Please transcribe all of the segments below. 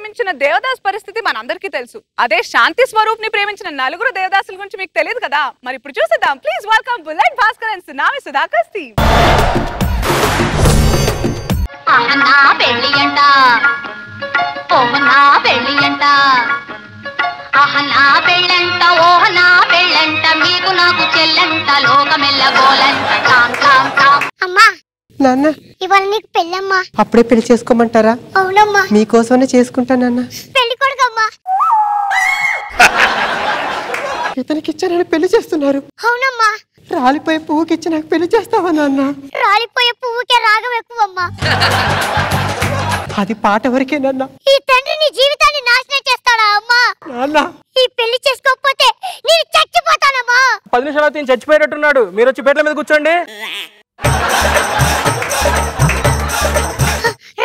ప్రేమించిన దేవదాస్ పరిస్థితి మనందరికీ తెలుసు. అదే శాంతి స్వరూప్ ని ప్రేమించిన నలుగురు దేవదాసుల గురించి మీకు తెలియదు కదా. మరి ఇప్పుడు చూసేద్దాం. Please welcome bullet Bhaskar and tsunami Sudhakar team. అహనా పెళ్ళియంట ఓహనా పెళ్ళియంట అహనా పెళ్ళంట ఓహనా పెళ్ళంట మీకు నాకు చెల్లంట లోకమెల్లగోలంట టామ్ టామ్ టామ్. అమ్మా నాన్న ఇవాళ నీకు పెళ్ళమ్మా. అప్పుడే పెళ్లి చేసుకోమంటారా? అవునమ్మా. మీకోసమే చేసుకుంటా నాన్న. పెళ్లి కొడుకమ్మా. ఇతనికిచ్చారని పెళ్లి చేస్తున్నారు. అవునమ్మా. రాలిపోయే పువ్వుకిచ్చి నాకు పెళ్లి చేస్తావా నాన్న? రాలిపోయే పువ్వుకే రాగం ఎక్కువమ్మా. అది పాట వరకే నాన్న. ఈ తండ్రి నీ జీవితాన్ని నాశనం చేస్తాడా అమ్మా? నాన్న ఈ పెళ్లి చేసుకోకపోతే నేను చచ్చిపోతానమ్మా. 10 నిమిషాలు అయితే చచ్చిపోయేటట్టున్నాడు. మీరు వచ్చి బెడ్ల మీద కూర్చోండి.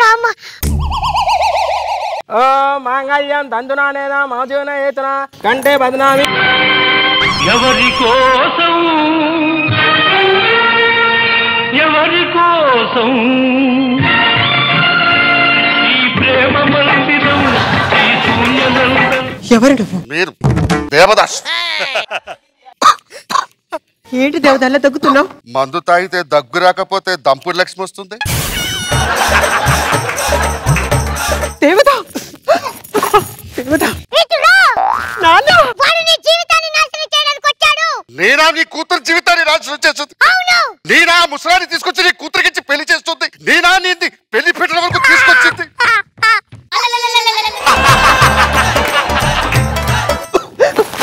రామ్మా. ఓ మాంగళ్యం తంతునానేనా మౌజూన ఏతన కంటే బదనామి. ఎవరి కోసం ఈ ప్రేమ మందిరం ఈ శూన్యనందం. ఎవరు నువ్వు? మీరు దేవదాస్. ఏంటి దేవదాల్లా దగ్గుతున్నావు? మందు తాగితే దగ్గు రాకపోతే దంపుడు లక్ష్మి వస్తుంది. దేవదా దేవదా నాన్న వాడు నీ జీవితాన్ని నాశనం చేయడానికి వచ్చాడు. నేనా నీ కూతురు జీవితాన్ని నాశనం చేస్తుంది? అవును. నేనా ముసలాన్ని తీసుకొచ్చి నీ కూతురికిచ్చి పెళ్లి చేస్తుంది? నేనా నీది పెళ్లి పెట్టడం వరకు తీసుకొచ్చింది?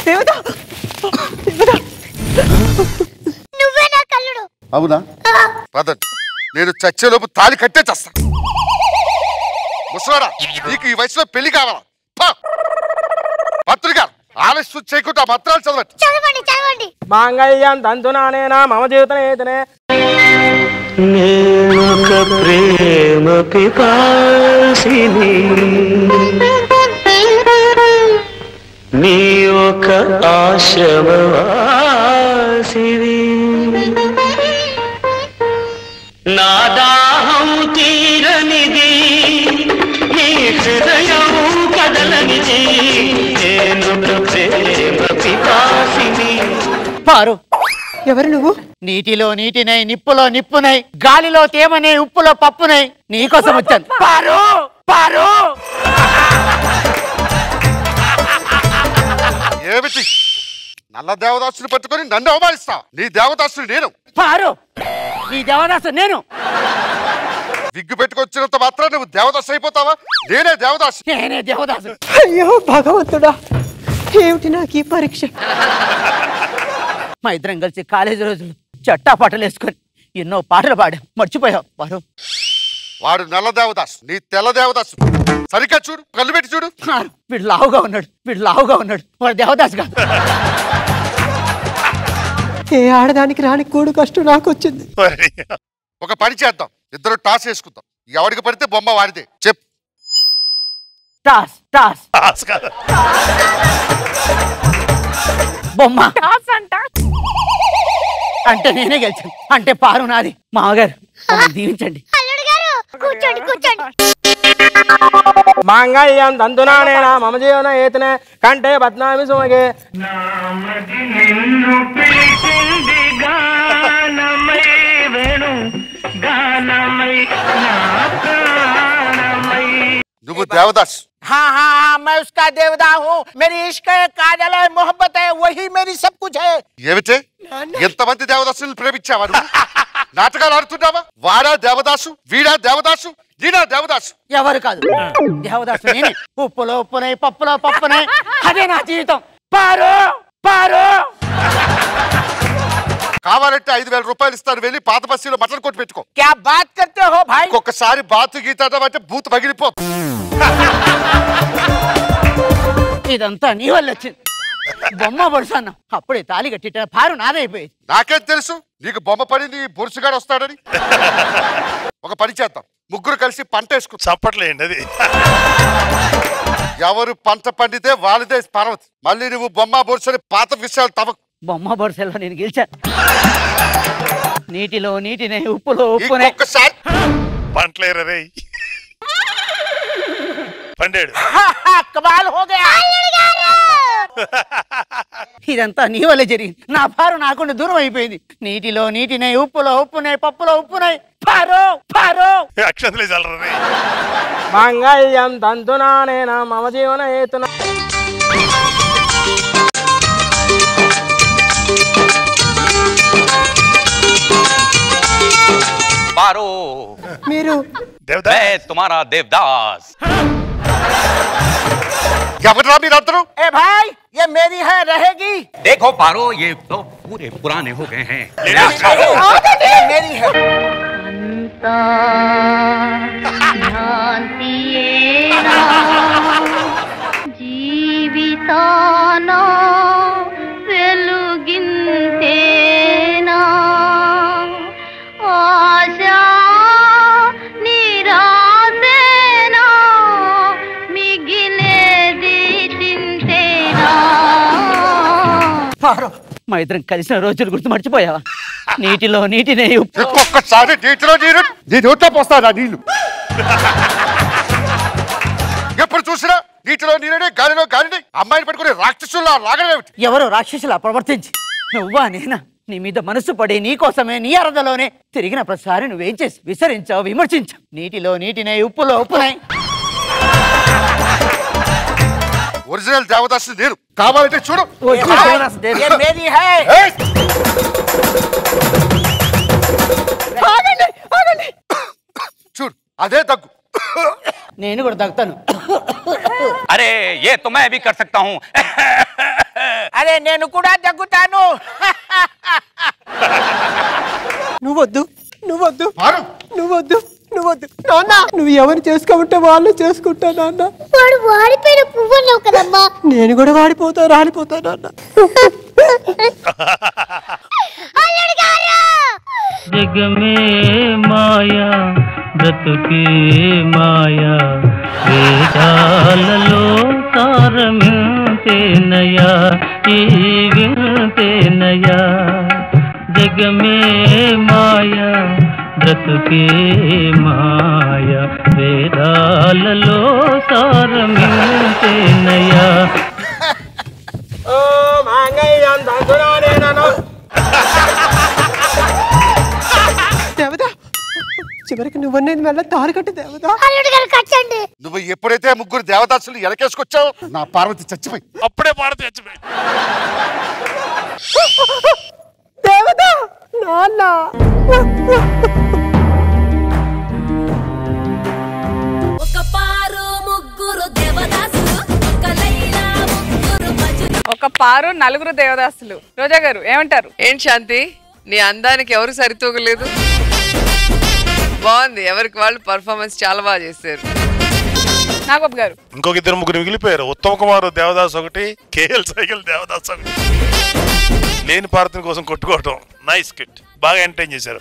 దేవదా దేవదా నువ్వే నా కల్లుడు. అవునా? పదండి, నేను చచ్చేలోపు తాళి కట్టే చేస్తా. ముసలాడా, నీకు ఈ వయసులో పెళ్లి కావాలా? పత్రిక ఆలస్యం చేయకుండా మంత్రాలు చదవండి. చదవండి చదవండి. మాంగళ్యం తంతునానేనా మమ జీవితం ఏతనే. నేనొక ప్రేమ పిపాసిని నీ ఒక ఆశమవాసిని నా దాహం తీరనిది నీ హృదయం కదలనిది నేనొక ప్రేమ పిపాసిని. పారు, ఎవరు నువ్వు? నీటిలో నీటినై నిప్పులో నిప్పునై గాలిలో తేమనై ఉప్పులో పప్పునై నీకోసం వచ్చాను. పారు పారు. ఏమిటి నల్ల దేవదాసుని పట్టుకొని నన్ను అవమానిస్తావా? నీ దేవదాసుని నేను. పారు, నీ దేవదాసు నేను. విగ్గు పెట్టుకొచ్చినంత మాత్రం నువ్వు దేవదాసు అయిపోతావా? నేనే దేవదాసు. నేనే దేవదాసు. అయ్యో భగవంతుడా, ఏమిటి నాకు ఈ పరీక్ష? మా ఇద్దరం కలిసి కాలేజీ రోజులు చట్టా పాటలు వేసుకొని ఎన్నో పాటలు పాడాం. మర్చిపోయావు పారు. వాడు నల్ల దేవదాసు, నీ తెల్ల దేవదాసు. సరిగ్గా చూడు, కళ్ళు పెట్టి చూడు. వీడు లావుగా ఉన్నాడు, వీడు లావుగా ఉన్నాడు. వాడు దేవదాసు కాదు. ఏ ఆడదానికి రాని కూడు కష్టం నాకు వచ్చింది. ఒక పని చేద్దాం, ఇద్దరు టాస్ వేసుకుందాం. ఎవరికి పడితే బొమ్మ వాడితే చెప్పు. టాస్ టాస్ బొమ్మ అంటే నేనే గెలిచాను. అంటే పారు నాది. మామగారు దీవించండి. అల్లుడు గారు కూర్చోండి కూర్చోండి. మాంగళ్యం తంతునానేనా మమ జీవన ఏతనే కంటే బద్నామి సుమగే. నిన్ను పిలిచింది గానమై వేణు గానమై నా ప్రాణమై. నువ్వు దేవదాసు. हाँ हाँ हाँ, मैं उसका देवदा हूँ. मेरी इश्क है, काजल है, मोहब्बत है, वही मेरी सब कुछ है. ఏమిటే ఎంతమంది దేవదాసులు ప్రేమించావా? నాటకాలు ఆడుతున్నావా? వాడా దేవదాసు, వీడా దేవదాసు, ఈడా దేవదాసు. ఎవరు కాదు దేవదాసు నేనే. ఉప్పులో ఉప్పునై పప్పులో పప్పునై అదే నా జీవితం. పారు పారు. కావాలంటే 5,000 రూపాయలు ఇస్తాను, వెళ్ళి పాత బస్సులో మటన్ కొట్టి పెట్టుకో. क्या बात करते हो भाई? ఒక్కసారి బాతు గీత అంటే బూత్ పగిలిపో. ఇదంతా నీ వల్ల వచ్చింది. బొమ్మ బొడుసన్నా అప్పుడే తాళి కట్టిట పారు నాదైపోయేది. నాకేం తెలుసు నీకు బొమ్మ పడి నీ బొరుసుగాడు వస్తాడని. ఒక పని చేద్దాం, ముగ్గురు కలిసి పంట వేసుకుంటాం. చప్పట్లేండి అది. ఎవరు పంట పండితే వాళ్ళదే పర్వతి. మళ్ళీ నువ్వు బొమ్మ బొరుసని పాత విషయాలు తవ్వకు. బొమ్మ బొరుసలో నేను గెలిచాను. నీటిలో నీటినే ఉప్పులో ఉప్పునే. ఒక్కసారి పంటలేరే పండాడు. కమాల్ హో గయా. ఇదంతా నీ వల్లే జరిగింది. నా పారు నాకుండా దూరం అయిపోయింది. నీటిలో నీటినే, ఉప్పులో ఉప్పునే, పప్పులో ఉప్పునే. పారు పారు అక్షంతలే చల్లరని. మాంగళ్యం తంతునానేన మమ జీవన హేతున. पारो మీరు దేవదాస్ मैं तुम्हारा देवदास. ఎవరా మీరందరూ? ए भाई ये मेरी है रहेगी. देखो पारो ये तो पूरे पुराने हो गए हैं. ये मेरी है. జీవితానా వెలుగింతేనా ఆశా నిరాశేనా మిగిలేది చింతేనా. పారు మా ఇద్దరం కలిసిన రోజులు గుర్తు మర్చిపోయావా? నీటిలో నీటినే, ఉప్పు ఒక్కొక్కసారి నీటిలో నీరు నీ నోట్లో పోస్తాడా నీళ్లు? ఎప్పుడు చూసినా నీటిలో నీరునే, గాలిలో గాలిని. అమ్మాయిని పట్టుకుని రాక్షసుల్లా లాగడమేమిటి? ఎవరో రాక్షసులా ప్రవర్తించి నువ్వా నేనా నీ మీద మనసు పడి నీ కోసమే నీ అరదలోనే తిరిగిన ప్రతిసారి నువ్వేం చేసి విసరించావు, విమర్శించావు. నీటిలో నీటినే, ఉప్పులో ఉప్పునే. ఒరిజినల్ దేవదాసు నేను. కావాలంటే చూడు. ये मेरी है. ఏయ్! చూడు అదే దగ్గు. నేను కూడా తగ్గుతాను. अरे ये तो मैं भी कर सकता हूँ. అరే నేను కూడా తగ్గుతాను. నువ్వొద్దు నువ్వొద్దు పారు. నువ్వొద్దు నువ్వొద్దు నాన్న. నువ్వు ఎవరు చేసుకోమంటే వాళ్ళు చేసుకుంటా నాన్న. వాడు వాడిపోయిన పువ్వున్నావు కదమ్మా. నేను కూడా వాడిపోతా రాలిపోతా నాన్న. అల్లుడు గారు जग में माया బ్రతుకే మాయా వేదాలలో సారమింతేనయా ఈ వింతేనయా. జగ మే మాయా బ్రతుకే మాయా వేదాలలో సారమింతేనయా. ఓ మాంగళ్యం తంతునానేన. దేవదా చివరికి నువ్వనేది మళ్ళీ తారు కట్టు దేవదా. అల్లుడు గారు కట్టండి. నువ్వు ఎప్పుడైతే ముగ్గురు దేవదాసులు వెనకేసుకొచ్చావు నా పార్వతి చచ్చిపోయి. అప్పుడే పాడుతూ చచ్చిపోయి. దేవదా నాన్న. ఒక పారు నలుగురు దేవదాసులు. రోజా గారు ఏమంటారు? ఏంటి శాంతి, నీ అందానికి ఎవరు సరితూగలేదు. బాగుంది, ఎవరికి వాళ్ళు పర్ఫార్మెన్స్ చాలా బాగా చేశారు. నాగబాబు గారు ఇంకొక ఇద్దరు ముగ్గురు మిగిలిపోయారు. ఉత్తమ్ కుమార్ దేవదాస్ ఒకటి, కేఎల్ సైకిల్ దేవదాస్ ఒకటి. లేని పార్వతి కోసం కొట్టుకోవటం. నైస్ కిట్, బాగా ఎంటర్టైన్ చేశారు.